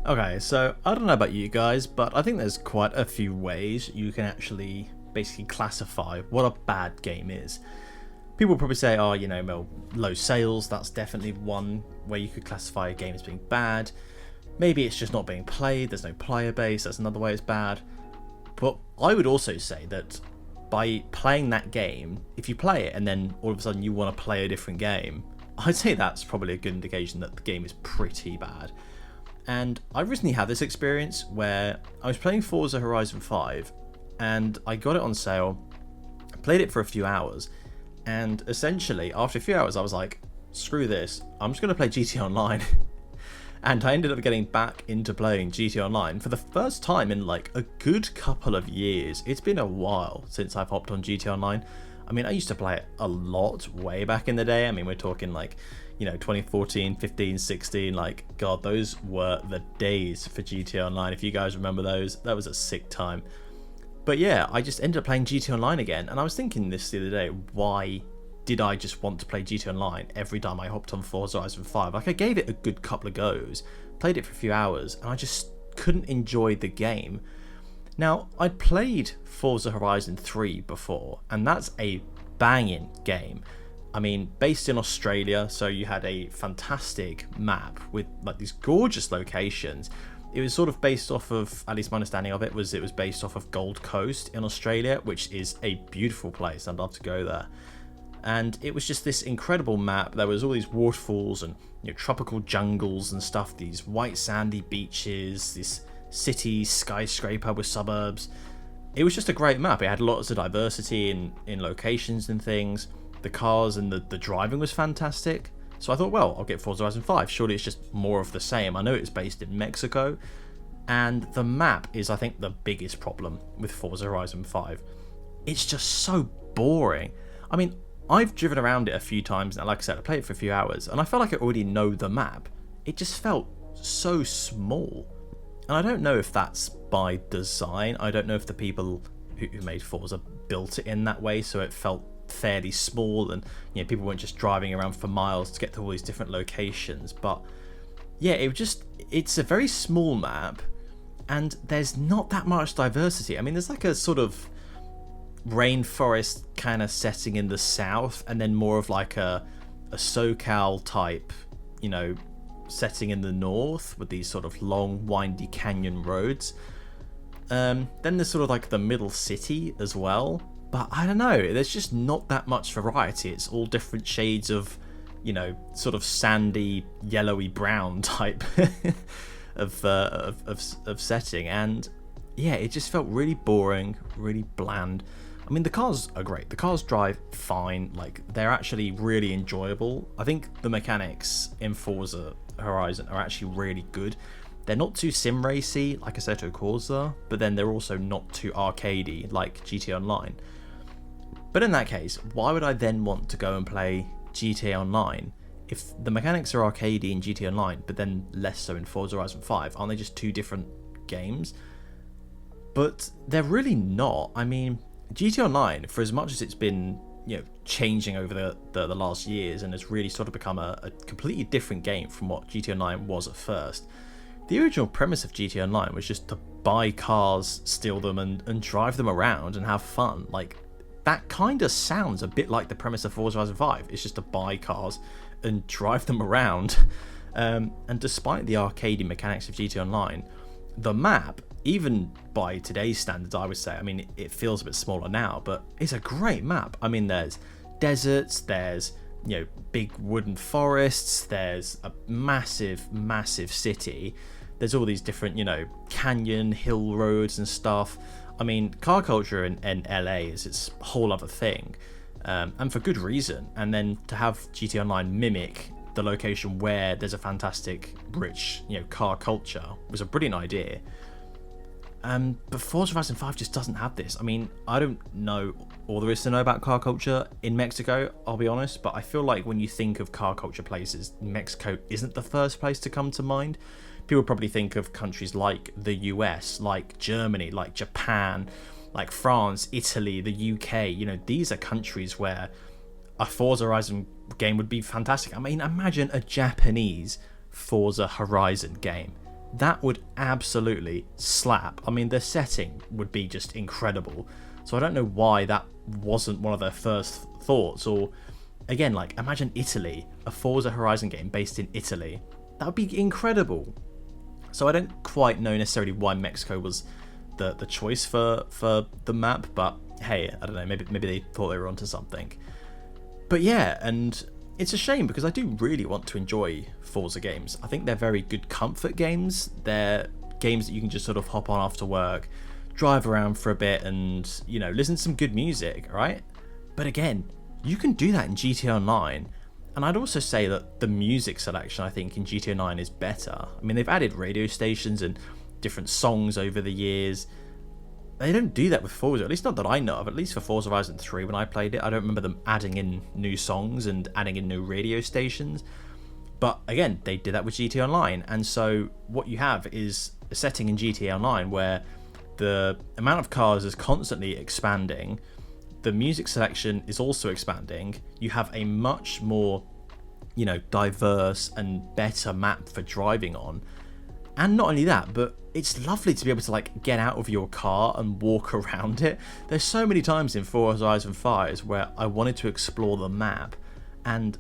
Okay, so I don't know about you guys, but I think there's quite a few ways you can actually basically classify what a bad game is. People probably say, oh, well, low sales, that's definitely one way you could classify a game as being bad. Maybe it's just not being played, there's no player base, that's another way it's bad. But I would also say that by playing that game, if you play it and then all of a sudden you want to play a different game, I'd say that's probably a good indication that the game is pretty bad. And I recently had this experience where I was playing Forza Horizon 5 and I got it on sale, played it for a few hours, and essentially after a few hours I was like, screw this, I'm just going to play GT Online. And I ended up getting back into playing GT Online for the first time in like a good couple of years. It's been a while since I've hopped on GT Online. I mean, I used to play it a lot way back in the day. I mean, we're talking like, 2014, 15, 16, like, God, those were the days for GT Online. If you guys remember those, that was a sick time. But yeah, I just ended up playing GT Online again, and I was thinking this the other day, why did I just want to play GT Online every time I hopped on Forza Horizon 5? Like, I gave it a good couple of goes, played it for a few hours, and I just couldn't enjoy the game. Now, I'd played Forza Horizon 3 before, and that's a banging game. I mean, based in Australia, so you had a fantastic map with like these gorgeous locations. It was sort of based off of, at least my understanding of it was based off of Gold Coast in Australia, which is a beautiful place. I'd love to go there. And it was just this incredible map. There was all these waterfalls and tropical jungles and stuff, these white sandy beaches, this city skyscraper with suburbs. It was just a great map. It had lots of diversity in locations and things. The cars and the driving was fantastic. So I thought, well, I'll get Forza Horizon 5. Surely it's just more of the same. I know it's based in Mexico, and the map is, I think, the biggest problem with Forza Horizon 5. It's just so boring. I mean, I've driven around it a few times now. Like I said, I played it for a few hours, and I felt like I already know the map. It just felt so small. And I don't know if that's by design. I don't know if the people who made Forza built it in that way, so it felt fairly small, and people weren't just driving around for miles to get to all these different locations. But yeah, it's a very small map, and there's not that much diversity. I mean, there's like a sort of rainforest kind of setting in the south, and then more of like a SoCal type setting in the north with these sort of long windy canyon roads. Then there's sort of like the middle city as well. But I don't know, there's just not that much variety. It's all different shades of, sort of sandy, yellowy brown type of setting. And yeah, it just felt really boring, really bland. I mean, the cars are great. The cars drive fine. Like, they're actually really enjoyable. I think the mechanics in Forza Horizon are actually really good. They're not too sim racy like Assetto Corsa, but then they're also not too arcadey like GT Online. But in that case, why would I then want to go and play GTA Online if the mechanics are arcadey in GTA Online, but then less so in Forza Horizon 5? Aren't they just two different games? But they're really not. I mean, GTA Online, for as much as it's been changing over the last years and has really sort of become a completely different game from what GTA Online was at first, the original premise of GTA Online was just to buy cars, steal them, and drive them around and have fun. Like, that kind of sounds a bit like the premise of Forza Horizon 5. It's just to buy cars and drive them around. And despite the arcadey mechanics of GTA Online, the map, even by today's standards, I would say, I mean, it feels a bit smaller now, but it's a great map. I mean, there's deserts, there's big wooden forests, there's a massive city, there's all these different canyon hill roads and stuff. I mean, car culture in LA is its whole other thing, and for good reason. And then to have GT Online mimic the location where there's a fantastic, rich, car culture was a brilliant idea. But Forza Horizon 5 just doesn't have this. I mean, I don't know all there is to know about car culture in Mexico, I'll be honest, but I feel like when you think of car culture places, Mexico isn't the first place to come to mind. People probably think of countries like the US, like Germany, like Japan, like France, Italy, the UK. These are countries where a Forza Horizon game would be fantastic. I mean, imagine a Japanese Forza Horizon game. that would absolutely slap. I mean, the setting would be just incredible. So I don't know why that wasn't one of their first thoughts. Or again, like, imagine Italy, a Forza Horizon game based in Italy. That would be incredible. So I don't quite know necessarily why Mexico was the choice for the map, but hey, I don't know, maybe they thought they were onto something. But yeah, and it's a shame because I do really want to enjoy Forza games. I think they're very good comfort games. They're games that you can just sort of hop on after work, drive around for a bit, and, you know, listen to some good music, right? But again, you can do that in GTA Online. And I'd also say that the music selection, I think, in GTA 9 is better. I mean, they've added radio stations and different songs over the years. They don't do that with Forza, at least not that I know of. At least for Forza Horizon 3, when I played it, I don't remember them adding in new songs and adding in new radio stations. But again, they did that with GTA Online. And so what you have is a setting in GTA Online where the amount of cars is constantly expanding. The music selection is also expanding. You have a much more, you know, diverse and better map for driving on. And not only that, but it's lovely to be able to, like, get out of your car and walk around it. There's so many times in Forza Horizon 5 where I wanted to explore the map and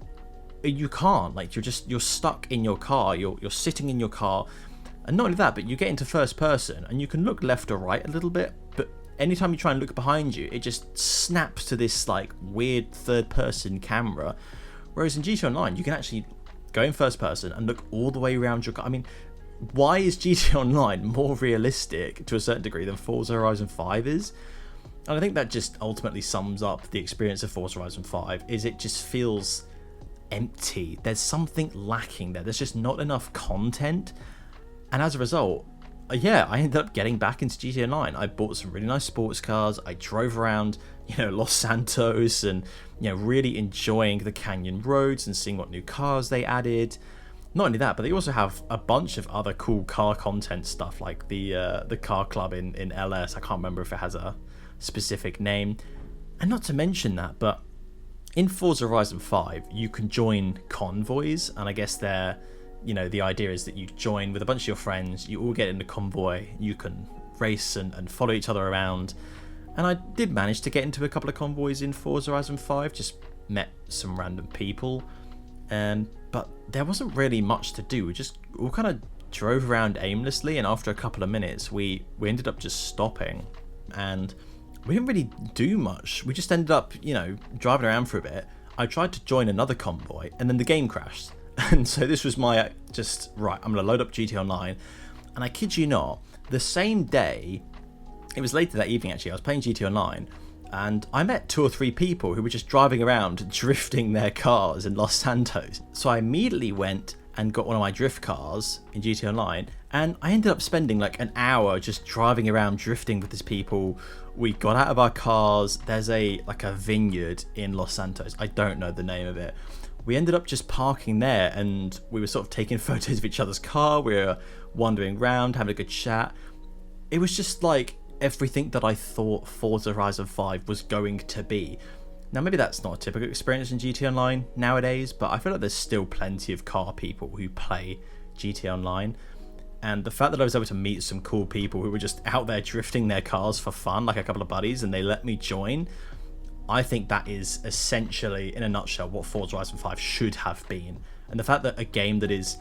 you can't. Like, you're stuck in your car. You're sitting in your car. And not only that, but you get into first person and you can look left or right a little bit, but anytime you try and look behind you, it just snaps to this, like, weird third-person camera. Whereas in GTA Online, you can actually go in first person and look all the way around your car. I mean, why is GTA Online more realistic to a certain degree than Forza Horizon 5 is? And I think that just ultimately sums up the experience of Forza Horizon 5, is it just feels empty. There's something lacking there. There's just not enough content. And as a result, yeah, I ended up getting back into GTA 9. I bought some really nice sports cars. I drove around, you know, Los Santos and, you know, really enjoying the canyon roads and seeing what new cars they added. Not only that, but they also have a bunch of other cool car content stuff, like the car club in LS. I can't remember if it has a specific name. And not to mention that, but in Forza Horizon 5, you can join convoys, and I guess they're, you know, the idea is that you join with a bunch of your friends, you all get in the convoy, you can race and follow each other around. And I did manage to get into a couple of convoys in Forza Horizon 5, just met some random people. But there wasn't really much to do. We all kind of drove around aimlessly, and after a couple of minutes, we ended up just stopping. And we didn't really do much. We just ended up, you know, driving around for a bit. I tried to join another convoy, and then the game crashed. And so this was my right, I'm going to load up GTA Online. And I kid you not, the same day, it was later that evening actually, I was playing GTA Online, and I met 2 or 3 people who were just driving around drifting their cars in Los Santos. So I immediately went and got one of my drift cars in GTA Online, and I ended up spending like an hour just driving around drifting with these people. We got out of our cars. There's a vineyard in Los Santos. I don't know the name of it. We ended up just parking there, and we were sort of taking photos of each other's car. We were wandering around, having a good chat. It was just like everything that I thought Forza Horizon 5 was going to be. Now, maybe that's not a typical experience in GTA Online nowadays, but I feel like there's still plenty of car people who play GTA Online. And the fact that I was able to meet some cool people who were just out there drifting their cars for fun, like a couple of buddies, and they let me join, I think that is essentially, in a nutshell, what Forza Horizon 5 should have been. And the fact that a game that is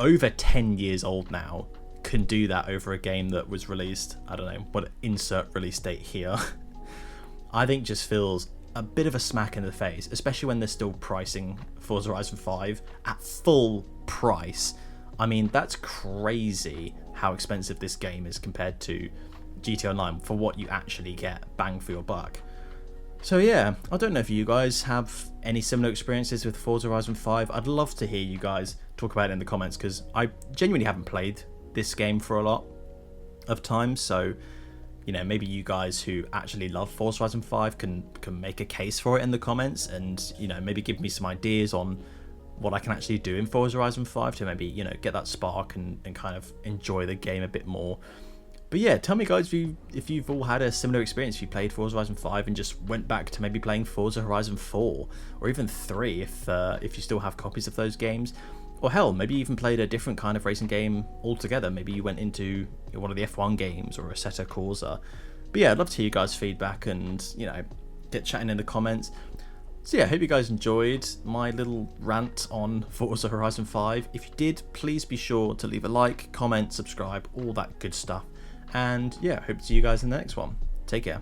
over 10 years old now can do that over a game that was released, I don't know, what insert release date here, I think just feels a bit of a smack in the face, especially when they're still pricing Forza Horizon 5 at full price. I mean, that's crazy how expensive this game is compared to GTA Online for what you actually get bang for your buck. So yeah, I don't know if you guys have any similar experiences with Forza Horizon 5. I'd love to hear you guys talk about it in the comments, because I genuinely haven't played this game for a lot of times. So, you know, maybe you guys who actually love Forza Horizon 5 can make a case for it in the comments, and, you know, maybe give me some ideas on what I can actually do in Forza Horizon 5 to maybe, you know, get that spark and kind of enjoy the game a bit more. But yeah, tell me guys if you've all had a similar experience, if you played Forza Horizon 5 and just went back to maybe playing Forza Horizon 4 or even 3 if you still have copies of those games. Or hell, maybe you even played a different kind of racing game altogether. Maybe you went into one of the F1 games or Assetto Corsa. But yeah, I'd love to hear you guys' feedback and, you know, get chatting in the comments. So yeah, I hope you guys enjoyed my little rant on Forza Horizon 5. If you did, please be sure to leave a like, comment, subscribe, all that good stuff. And yeah, hope to see you guys in the next one. Take care.